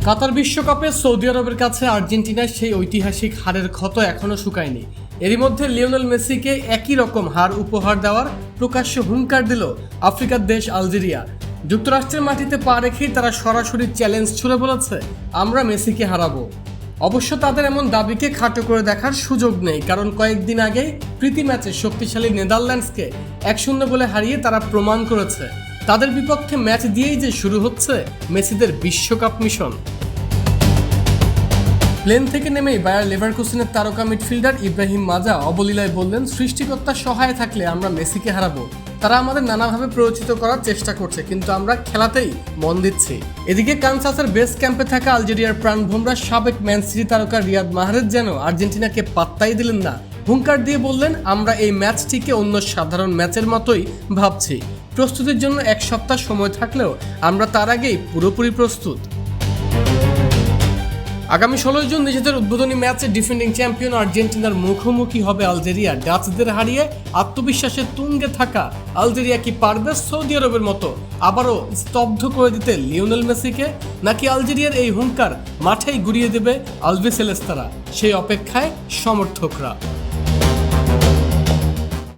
কাতার বিশ্বকাপে সৌদি আরবের কাছে আর্জেন্টিনার সেই ঐতিহাসিক হারের ক্ষত এখনও শুকায়নি। এরই মধ্যে লিওনেল মেসিকে একই রকম হার উপহার দেওয়ার প্রকাশ্য হুঙ্কার দিল আফ্রিকার দেশ আলজেরিয়া। যুক্তরাষ্ট্রের মাটিতে পা রেখেই তারা সরাসরি চ্যালেঞ্জ ছুড়ে বলেছে, আমরা মেসিকে হারাবো। অবশ্য তাদের এমন দাবিকে খাটো করে দেখার সুযোগ নেই, কারণ কয়েকদিন আগেই প্রীতি ম্যাচে শক্তিশালী নেদারল্যান্ডসকে 1-0 গোলে হারিয়ে তারা প্রমাণ করেছে তাদের বিপক্ষে ম্যাচ দিয়েই যে শুরু হচ্ছে মেসিদের বিশ্বকাপ মিশন। প্লেন থেকে নেমেই বায়ার লেভারকুসেনের তারকা মিডফিল্ডার ইব্রাহিম মাজা অবলীলায় বললেন, সৃষ্টিকর্তার সহায় থাকলে আমরা মেসিকে হারাবো। তারা আমাদের নানাভাবে প্ররোচিত করার চেষ্টা করছে, কিন্তু আমরা খেলাতেই মন দিচ্ছি। এদিকে কানসাসের বেস ক্যাম্পে থাকা আলজেরিয়ার প্রাণভোমরা সাবেক ম্যান সিটি তারকা রিয়াদ মাহরেজ যেন আর্জেন্টিনাকে পাত্তাই দিলেন না। হুঙ্কার দিয়ে বললেন, আমরা এই ম্যাচটিকে অন্য সাধারণ ম্যাচের মতোই ভাবছি। প্রস্তুতির জন্য 1 সপ্তাহ সময় থাকলেও আমরা তার আগেই পুরোপুরি প্রস্তুত। আগামী 16 জুন নিজেদের উদ্বোধনী ম্যাচে ডিফেন্ডিং চ্যাম্পিয়ন আর্জেন্টিনার মুখোমুখি হবে আলজেরিয়া। ডাচদের হারিয়ে আত্মবিশ্বাসের তুঙ্গে থাকা আলজেরিয়া কি পারবে সৌদি আরবের মতো আবারও স্তব্ধ করে দিতে লিওনেল মেসিকে, নাকি আলজেরিয়ার এই হুঙ্কার মাঠেই গুড়িয়ে দেবে আলবিসেলেস্তারা? সেই অপেক্ষায় সমর্থকরা।